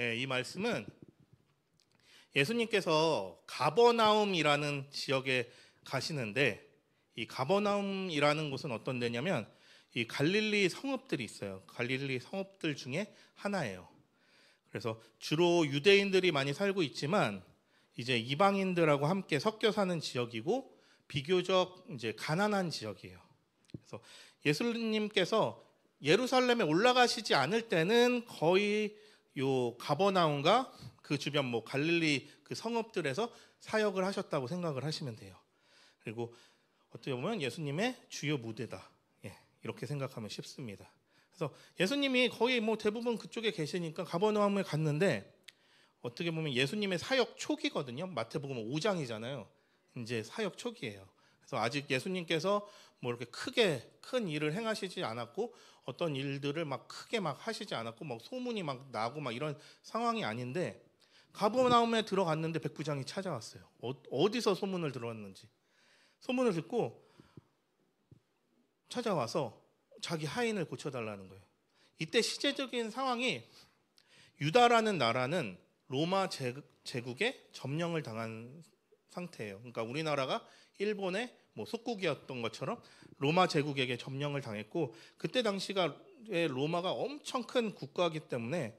예, 이 말씀은 예수님께서 가버나움이라는 지역에 가시는데, 이 가버나움이라는 곳은 어떤 데냐면 이 갈릴리 성읍들이 있어요. 갈릴리 성읍들 중에 하나예요. 그래서 주로 유대인들이 많이 살고 있지만 이제 이방인들하고 함께 섞여 사는 지역이고 비교적 이제 가난한 지역이에요. 그래서 예수님께서 예루살렘에 올라가시지 않을 때는 거의 요 가버나움과 그 주변 뭐 갈릴리 그 성읍들에서 사역을 하셨다고 생각을 하시면 돼요. 그리고 어떻게 보면 예수님의 주요 무대다. 예, 이렇게 생각하면 쉽습니다. 그래서 예수님이 거의 뭐 대부분 그쪽에 계시니까 가버나움에 갔는데, 어떻게 보면 예수님의 사역 초기거든요. 마태복음 5장이잖아요. 이제 사역 초기예요. 그래서 아직 예수님께서 뭐 이렇게 크게 큰 일을 행하시지 않았고, 어떤 일들을 막 크게 막 하시지 않았고, 막 소문이 막 나고 막 이런 상황이 아닌데, 가버나움에 들어갔는데 백부장이 찾아왔어요. 어디서 소문을 들었는지. 소문을 듣고 찾아와서 자기 하인을 고쳐달라는 거예요. 이때 시대적인 상황이, 유다라는 나라는 로마 제국에 점령을 당한 상태예요. 그러니까 우리나라가 일본의 뭐 속국이었던 것처럼 로마 제국에게 점령을 당했고, 그때 당시가 로마가 엄청 큰 국가이기 때문에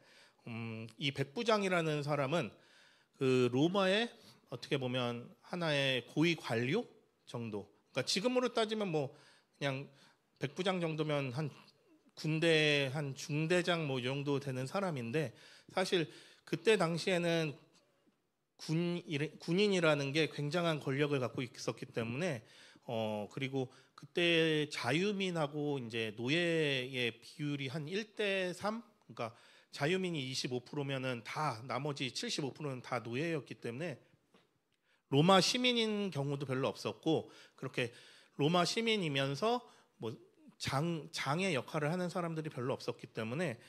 이 백부장이라는 사람은 그 로마의 어떻게 보면 하나의 고위 관료 정도. 그러니까 지금으로 따지면 뭐 그냥 백부장 정도면 한 군대 한 중대장 뭐 이 정도 되는 사람인데, 사실 그때 당시에는 군인이라는 게 굉장한 권력을 갖고 있었기 때문에 그리고 그때 자유민하고 이제 노예의 비율이 한 1대3, 그러니까 자유민이 25%면은 다 나머지 75%는 다 노예였기 때문에 로마 시민인 경우도 별로 없었고, 그렇게 로마 시민이면서 뭐 장의 역할을 하는 사람들이 별로 없었기 때문에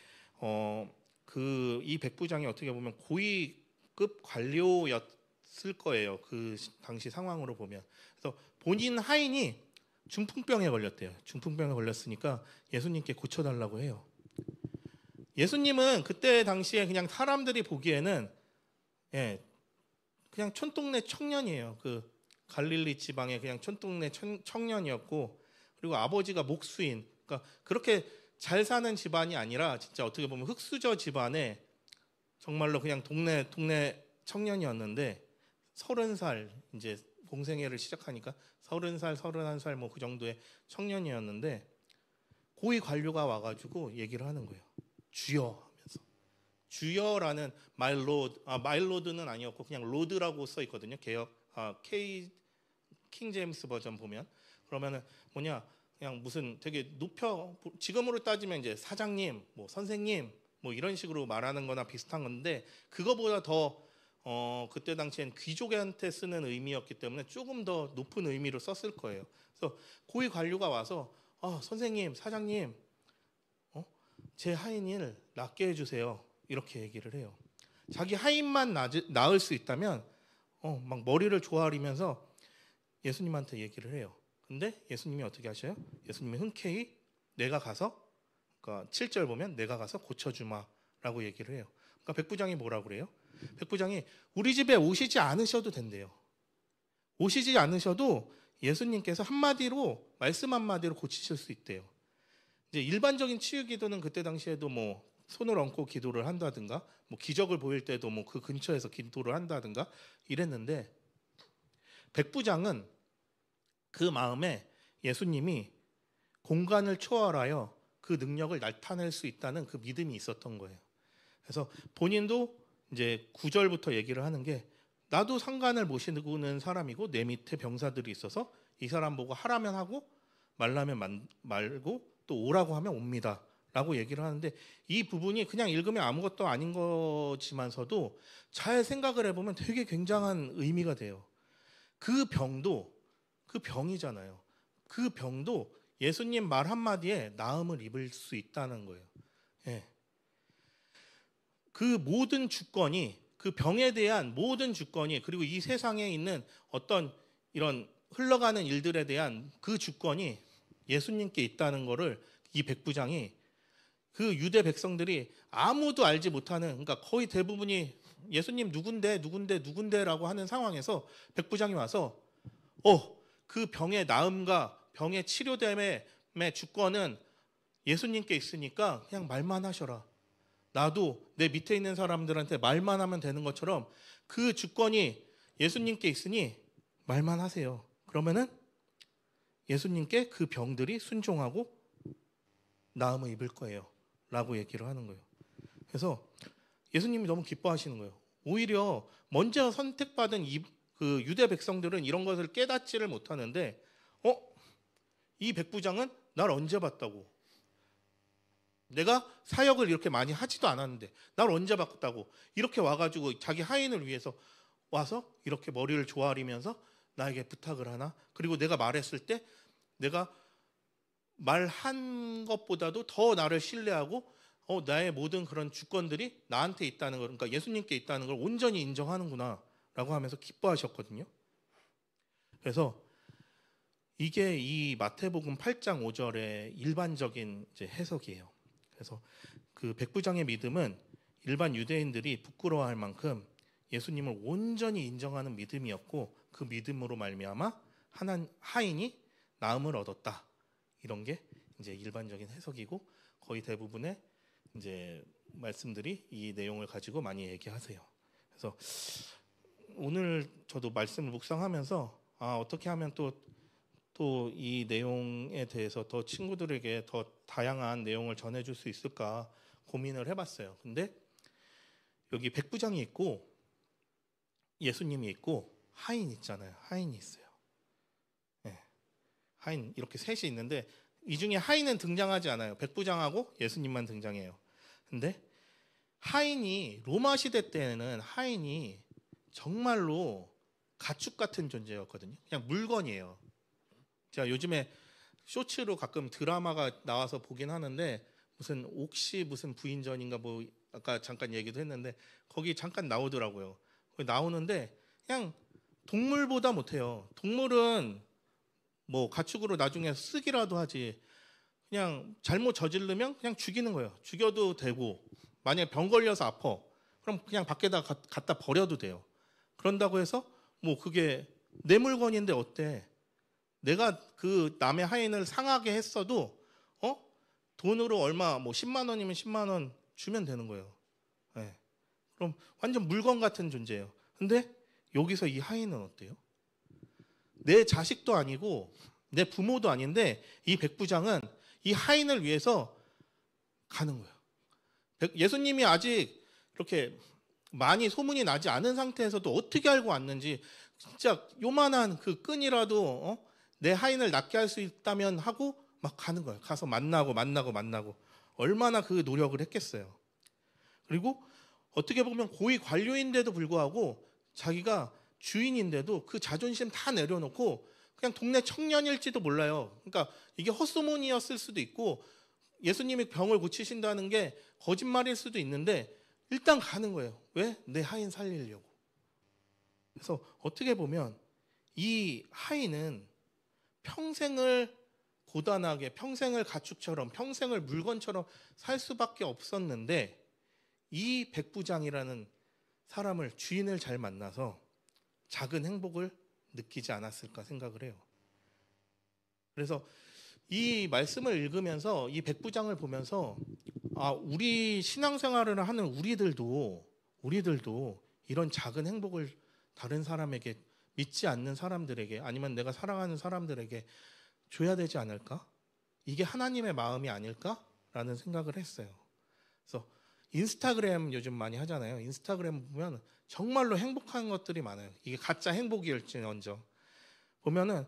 이 백부장이 어떻게 보면 고위급 관료였을 거예요. 그 당시 상황으로 보면. 그래서 본인 하인이 중풍병에 걸렸대요. 중풍병에 걸렸으니까 예수님께 고쳐달라고 해요. 예수님은 그때 당시에 그냥 사람들이 보기에는 그냥 촌동네 청년이에요. 그 갈릴리 지방의 그냥 촌동네 청년이었고, 그리고 아버지가 목수인, 그러니까 그렇게 잘 사는 집안이 아니라 진짜 어떻게 보면 흙수저 집안에 정말로 그냥 동네 청년이었는데, 30살 이제 공생애를 시작하니까 30살, 31살 뭐 그 정도의 청년이었는데, 고위 관료가 와가지고 얘기를 하는 거예요. 주여 하면서. 주여라는 마일로드는 아니었고 그냥 로드라고 써 있거든요. 킹 제임스 버전 보면. 그러면은 뭐냐, 그냥 무슨 되게 지금으로 따지면 이제 사장님, 뭐 선생님, 뭐 이런 식으로 말하는 거나 비슷한 건데, 그거보다 더 그때 당시엔 귀족한테 쓰는 의미였기 때문에 조금 더 높은 의미로 썼을 거예요. 그래서 고위 관료가 와서 선생님, 사장님, 제 하인을 낫게 해주세요. 이렇게 얘기를 해요. 자기 하인만 낳을 수 있다면 막 머리를 조아리면서 예수님한테 얘기를 해요. 근데 예수님이 어떻게 하셔요? 예수님이 흔쾌히 내가 가서, 그러니까 7절 보면 내가 가서 고쳐주마라고 얘기를 해요. 그러니까 백부장이 뭐라고 그래요? 백부장이 우리 집에 오시지 않으셔도 된대요. 오시지 않으셔도 예수님께서 말씀 한마디로 고치실 수 있대요. 이제 일반적인 치유 기도는 그때 당시에도 뭐 손을 얹고 기도를 한다든가, 뭐 기적을 보일 때도 뭐 그 근처에서 기도를 한다든가 이랬는데, 백부장은 그 마음에 예수님이 공간을 초월하여 그 능력을 나타낼 수 있다는 그 믿음이 있었던 거예요. 그래서 본인도 이제 9절부터 얘기를 하는 게, 나도 상관을 모시는 사람이고 내 밑에 병사들이 있어서 이 사람 보고 하라면 하고 말라면 말고 또 오라고 하면 옵니다 라고 얘기를 하는데, 이 부분이 그냥 읽으면 아무것도 아닌 거지만서도 잘 생각을 해보면 되게 굉장한 의미가 돼요. 그 병이잖아요. 그 병도 예수님 말 한마디에 나음을 입을 수 있다는 거예요. 예. 그 모든 주권이, 그 병에 대한 모든 주권이, 그리고 이 세상에 있는 어떤 이런 흘러가는 일들에 대한 그 주권이 예수님께 있다는 거를 이 백부장이 그 유대 백성들이 아무도 알지 못하는, 그러니까 거의 대부분이 예수님 누군데라고 하는 상황에서 백부장이 와서 그 병의 나음과 병의 치료됨의 주권은 예수님께 있으니까 그냥 말만 하셔라. 나도 내 밑에 있는 사람들한테 말만 하면 되는 것처럼 그 주권이 예수님께 있으니 말만 하세요. 그러면은 예수님께 그 병들이 순종하고 나음을 입을 거예요. 라고 얘기를 하는 거예요. 그래서 예수님이 너무 기뻐하시는 거예요. 오히려 먼저 선택받은 그 유대 백성들은 이런 것을 깨닫지를 못하는데 이 백부장은 날 언제 봤다고, 내가 사역을 이렇게 많이 하지도 않았는데 날 언제 봤다고 이렇게 와가지고 자기 하인을 위해서 와서 이렇게 머리를 조아리면서 나에게 부탁을 하나? 그리고 내가 말했을 때 내가 말한 것보다도 더 나를 신뢰하고 나의 모든 그런 주권들이 나한테 있다는 걸, 그러니까 예수님께 있다는 걸 온전히 인정하는구나 라고 하면서 기뻐하셨거든요. 그래서 이게 이 마태복음 8장 5절의 일반적인 이제 해석이에요. 그래서 그 백부장의 믿음은 일반 유대인들이 부끄러워할 만큼 예수님을 온전히 인정하는 믿음이었고, 그 믿음으로 말미암아 하인이 나음을 얻었다. 이런 게 이제 일반적인 해석이고, 거의 대부분의 이제 말씀들이 이 내용을 가지고 많이 얘기하세요. 그래서 오늘 저도 말씀을 묵상하면서 어떻게 하면 또 이 내용에 대해서 더 친구들에게 더 다양한 내용을 전해줄 수 있을까 고민을 해봤어요. 근데 여기 백부장이 있고 예수님이 있고 하인 있잖아요. 하인이 있어요. 네. 하인 이렇게 셋이 있는데 이 중에 하인은 등장하지 않아요. 백부장하고 예수님만 등장해요. 근데 하인이 로마 시대 때는 하인이 정말로 가축 같은 존재였거든요. 그냥 물건이에요. 제가 요즘에 쇼츠로 가끔 드라마가 나와서 보긴 하는데 무슨 옥시 무슨 부인전인가 뭐 아까 잠깐 얘기도 했는데 거기 잠깐 나오더라고요. 거기 나오는데 그냥 동물보다 못해요. 동물은 뭐 가축으로 나중에 쓰기라도 하지, 그냥 잘못 저지르면 그냥 죽이는 거예요. 죽여도 되고, 만약에 병 걸려서 아파 그럼 그냥 밖에다 갖다 버려도 돼요. 그런다고 해서 뭐 그게 내 물건인데 어때? 내가 그 남의 하인을 상하게 했어도 돈으로 얼마 뭐 10만 원이면 10만 원 주면 되는 거예요. 네. 그럼 완전 물건 같은 존재예요. 근데 여기서 이 하인은 어때요? 내 자식도 아니고 내 부모도 아닌데 이 백부장은 이 하인을 위해서 가는 거예요. 예수님이 아직 이렇게 많이 소문이 나지 않은 상태에서도 어떻게 알고 왔는지, 진짜 요만한 그 끈이라도 내 하인을 낫게 할 수 있다면 하고 막 가는 거예요. 가서 만나고 얼마나 그 노력을 했겠어요. 그리고 어떻게 보면 고위 관료인데도 불구하고 자기가 주인인데도 그 자존심 다 내려놓고 그냥 동네 청년일지도 몰라요. 그러니까 이게 헛소문이었을 수도 있고 예수님이 병을 고치신다는 게 거짓말일 수도 있는데 일단 가는 거예요. 왜? 내 하인 살리려고. 그래서 어떻게 보면 이 하인은 평생을 고단하게, 평생을 가축처럼, 평생을 물건처럼 살 수밖에 없었는데 이 백부장이라는 사람을, 주인을 잘 만나서 작은 행복을 느끼지 않았을까 생각을 해요. 그래서 이 말씀을 읽으면서 이 백부장을 보면서 우리 신앙생활을 하는 우리들도 이런 작은 행복을 다른 사람에게, 믿지 않는 사람들에게, 아니면 내가 사랑하는 사람들에게 줘야 되지 않을까? 이게 하나님의 마음이 아닐까라는 생각을 했어요. 그래서 인스타그램 요즘 많이 하잖아요. 인스타그램 보면 정말로 행복한 것들이 많아요. 이게 가짜 행복일지언정 보면은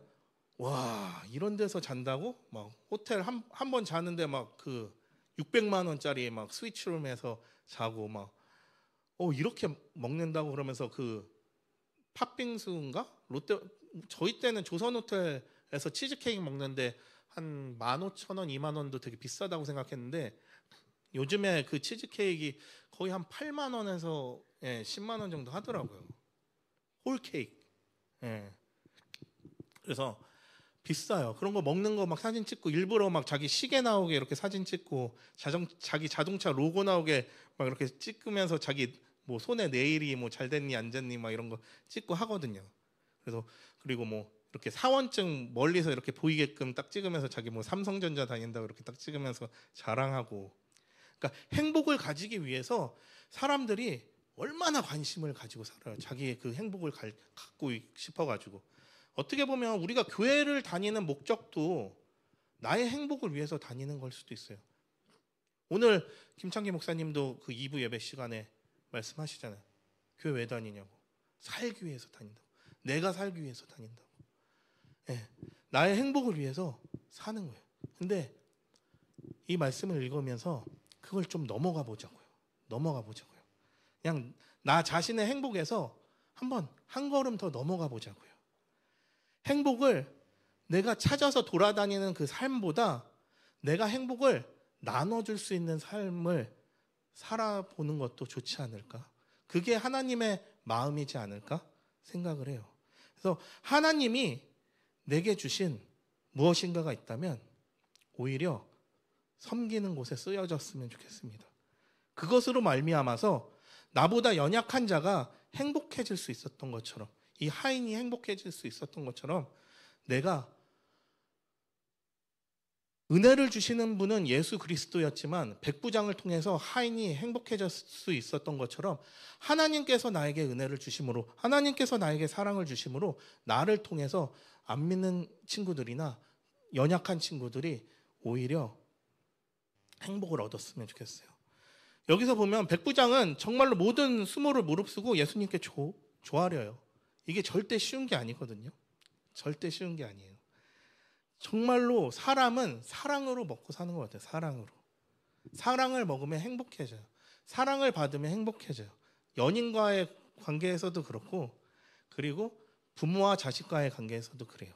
와, 이런 데서 잔다고? 막 호텔 한 번 자는데 막 그 600만 원짜리 막 스위치룸에서 자고 막 이렇게 먹는다고, 그러면서 그 팥빙수인가? 롯데, 저희 때는 조선호텔에서 치즈케이크 먹는데 한 15,000원, 2만 원도 되게 비싸다고 생각했는데 요즘에 그 치즈케이크 거의 한 8만 원에서 10만 원 정도 하더라고요. 홀 케이크. 그래서 비싸요. 그런 거 먹는 거 막 사진 찍고 일부러 막 자기 시계 나오게 이렇게 사진 찍고 자기 자동차 로고 나오게 막 이렇게 찍으면서 자기 뭐 손에 네일이 뭐 잘 됐니 안 됐니 막 이런 거 찍고 하거든요. 그래서 그리고 뭐 이렇게 사원증 멀리서 이렇게 보이게끔 딱 찍으면서 자기 뭐 삼성전자 다닌다고 이렇게 딱 찍으면서 자랑하고. 그러니까 행복을 가지기 위해서 사람들이 얼마나 관심을 가지고 살아요. 자기의 그 행복을 갖고 싶어가지고. 어떻게 보면 우리가 교회를 다니는 목적도 나의 행복을 위해서 다니는 걸 수도 있어요. 오늘 김창기 목사님도 그 2부 예배 시간에 말씀하시잖아요. 교회 왜 다니냐고. 살기 위해서 다닌다고. 내가 살기 위해서 다닌다고. 네, 나의 행복을 위해서 사는 거예요. 근데 이 말씀을 읽으면서 그걸 좀 넘어가 보자고요. 그냥 나 자신의 행복에서 한번 한 걸음 더 넘어가 보자고요. 행복을 내가 찾아서 돌아다니는 그 삶보다 내가 행복을 나눠줄 수 있는 삶을 살아보는 것도 좋지 않을까? 그게 하나님의 마음이지 않을까 생각을 해요. 그래서 하나님이 내게 주신 무엇인가가 있다면 오히려 섬기는 곳에 쓰여졌으면 좋겠습니다. 그것으로 말미암아서 나보다 연약한 자가 행복해질 수 있었던 것처럼, 이 하인이 행복해질 수 있었던 것처럼, 내가 은혜를 주시는 분은 예수 그리스도였지만 백부장을 통해서 하인이 행복해질 수 있었던 것처럼 하나님께서 나에게 은혜를 주심으로, 하나님께서 나에게 사랑을 주심으로 나를 통해서 안 믿는 친구들이나 연약한 친구들이 오히려 행복을 얻었으면 좋겠어요. 여기서 보면 백부장은 정말로 모든 수모를 무릅쓰고 예수님께 조아려요. 이게 절대 쉬운 게 아니거든요. 절대 쉬운 게 아니에요. 정말로 사람은 사랑으로 먹고 사는 것 같아요. 사랑으로. 사랑을 먹으면 행복해져요. 사랑을 받으면 행복해져요. 연인과의 관계에서도 그렇고, 그리고 부모와 자식과의 관계에서도 그래요.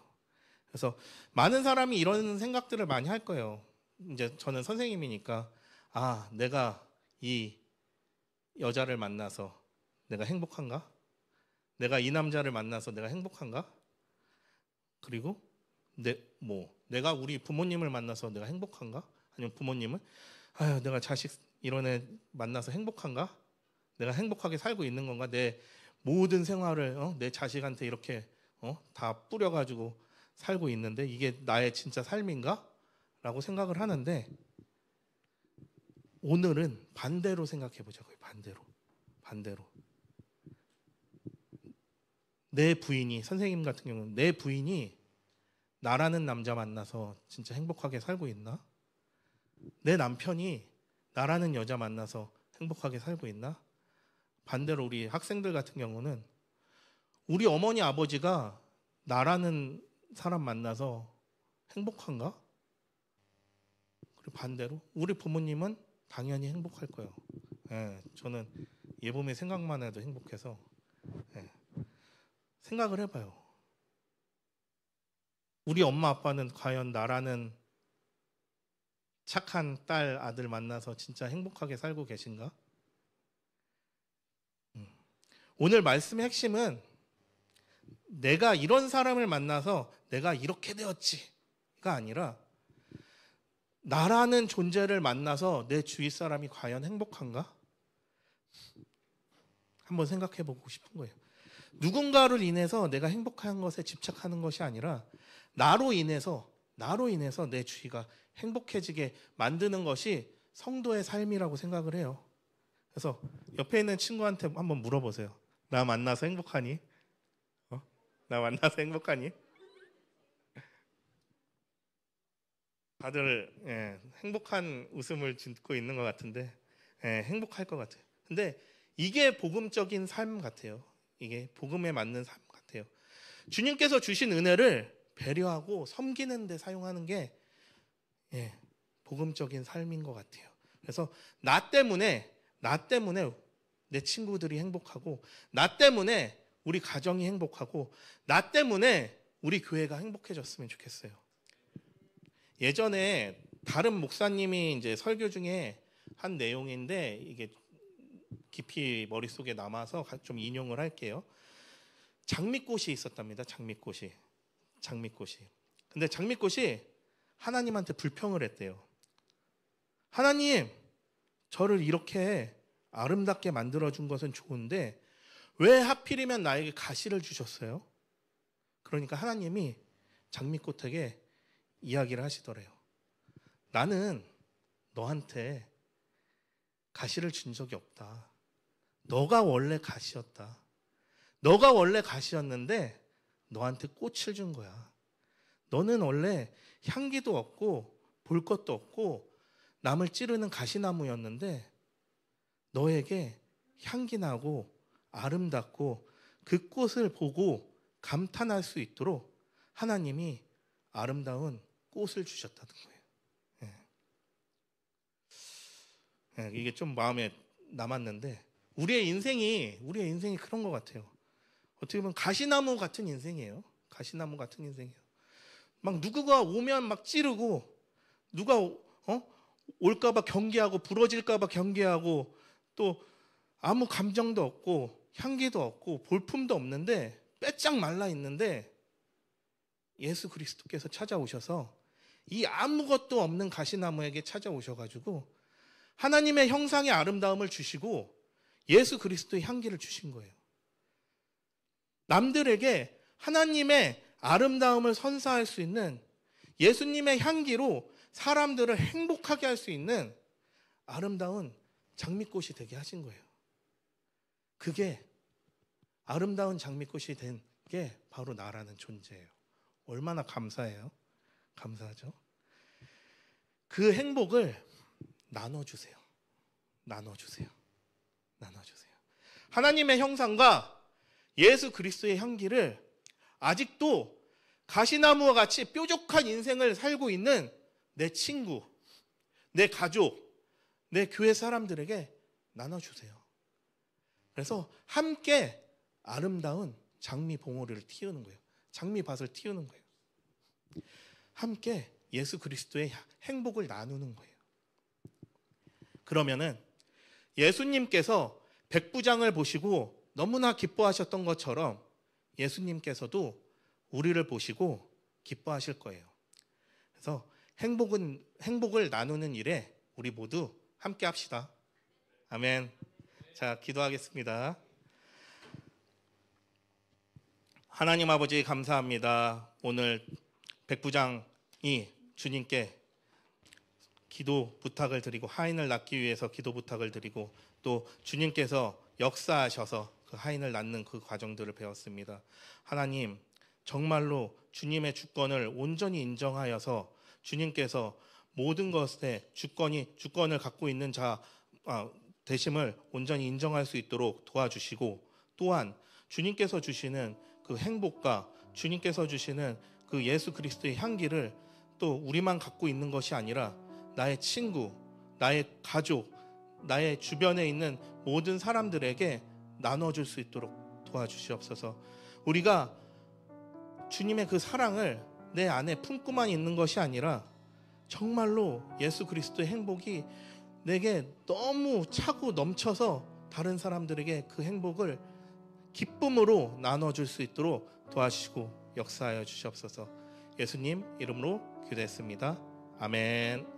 그래서 많은 사람이 이런 생각들을 많이 할 거예요. 이제 저는 선생님이니까, 아, 내가 이 여자를 만나서 내가 행복한가? 내가 이 남자를 만나서 내가 행복한가? 그리고 내가 우리 부모님을 만나서 내가 행복한가? 아니면 부모님은 아유, 내가 자식 이런 애 만나서 행복한가? 내가 행복하게 살고 있는 건가? 내 모든 생활을 내 자식한테 이렇게 다 뿌려가지고 살고 있는데 이게 나의 진짜 삶인가? 라고 생각을 하는데, 오늘은 반대로 생각해 보자고요. 반대로. 내 부인이, 선생님 같은 경우는 내 부인이 나라는 남자 만나서 진짜 행복하게 살고 있나? 내 남편이 나라는 여자 만나서 행복하게 살고 있나? 반대로 우리 학생들 같은 경우는 우리 어머니 아버지가 나라는 사람 만나서 행복한가? 그리고 반대로 우리 부모님은 당연히 행복할 거예요. 저는 예봄의 생각만 해도 행복해서 생각을 해봐요. 우리 엄마 아빠는 과연 나라는 착한 딸 아들 만나서 진짜 행복하게 살고 계신가? 오늘 말씀의 핵심은 내가 이런 사람을 만나서 내가 이렇게 되었지가 아니라 나라는 존재를 만나서 내 주위 사람이 과연 행복한가? 한번 생각해 보고 싶은 거예요. 누군가를 인해서 내가 행복한 것에 집착하는 것이 아니라 나로 인해서 내 주위가 행복해지게 만드는 것이 성도의 삶이라고 생각을 해요. 그래서 옆에 있는 친구한테 한번 물어보세요. 나 만나서 행복하니? 나 만나서 행복하니? 다들 행복한 웃음을 짓고 있는 것 같은데 행복할 것 같아요. 근데 이게 복음적인 삶 같아요. 이게 복음에 맞는 삶 같아요. 주님께서 주신 은혜를 배려하고 섬기는 데 사용하는 게 복음적인 삶인 것 같아요. 그래서 나 때문에 내 친구들이 행복하고, 나 때문에 우리 가정이 행복하고, 나 때문에 우리 교회가 행복해졌으면 좋겠어요. 예전에 다른 목사님이 이제 설교 중에 한 내용인데 이게 깊이 머릿속에 남아서 좀 인용을 할게요. 장미꽃이 있었답니다. 장미꽃이. 근데 장미꽃이 하나님한테 불평을 했대요. 하나님, 저를 이렇게 아름답게 만들어준 것은 좋은데 왜 하필이면 나에게 가시를 주셨어요? 그러니까 하나님이 장미꽃에게 이야기를 하시더래요. 나는 너한테 가시를 준 적이 없다. 너가 원래 가시였다. 너가 원래 가시였는데 너한테 꽃을 준 거야. 너는 원래 향기도 없고 볼 것도 없고 남을 찌르는 가시나무였는데 너에게 향기 나고 아름답고 그 꽃을 보고 감탄할 수 있도록 하나님이 아름다운 꽃을 주셨다는 거예요. 이게 좀 마음에 남았는데 우리의 인생이 그런 것 같아요. 어떻게 보면 가시나무 같은 인생이에요. 가시나무 같은 인생이에요. 막 누구가 오면 막 찌르고 누가 올까봐 경계하고 부러질까봐 경계하고 또 아무 감정도 없고 향기도 없고 볼품도 없는데 빼짝 말라 있는데 예수 그리스도께서 찾아오셔서 이 아무것도 없는 가시나무에게 찾아오셔가지고 하나님의 형상의 아름다움을 주시고 예수 그리스도의 향기를 주신 거예요. 남들에게 하나님의 아름다움을 선사할 수 있는 예수님의 향기로 사람들을 행복하게 할 수 있는 아름다운 장미꽃이 되게 하신 거예요. 그게 아름다운 장미꽃이 된 게 바로 나라는 존재예요. 얼마나 감사해요. 감사하죠. 그 행복을 나눠주세요. 나눠주세요. 나눠주세요. 하나님의 형상과 예수 그리스도의 향기를 아직도 가시나무와 같이 뾰족한 인생을 살고 있는 내 친구, 내 가족, 내 교회 사람들에게 나눠주세요. 그래서 함께 아름다운 장미 봉오리를 틔우는 거예요. 장미밭을 틔우는 거예요. 함께 예수 그리스도의 행복을 나누는 거예요. 그러면은 예수님께서 백부장을 보시고 너무나 기뻐하셨던 것처럼 예수님께서도 우리를 보시고 기뻐하실 거예요. 그래서 행복을 나누는 일에 우리 모두 함께 합시다. 아멘. 자, 기도하겠습니다. 하나님 아버지 감사합니다. 오늘 백부장이 주님께 기도 부탁을 드리고 하인을 낳기 위해서 기도 부탁을 드리고 또 주님께서 역사하셔서 그 하인을 낳는 그 과정들을 배웠습니다. 하나님, 정말로 주님의 주권을 온전히 인정하여서 주님께서 모든 것에 주권을 갖고 있는 자 되심을 온전히 인정할 수 있도록 도와주시고 또한 주님께서 주시는 그 행복과 주님께서 주시는 그 예수 그리스도의 향기를 또 우리만 갖고 있는 것이 아니라 나의 친구, 나의 가족, 나의 주변에 있는 모든 사람들에게 나눠줄 수 있도록 도와주시옵소서. 우리가 주님의 그 사랑을 내 안에 품고만 있는 것이 아니라 정말로 예수 그리스도의 행복이 내게 너무 차고 넘쳐서 다른 사람들에게 그 행복을 기쁨으로 나눠줄 수 있도록 도와주시고 역사하여 주시옵소서. 예수님 이름으로 기도했습니다. 아멘.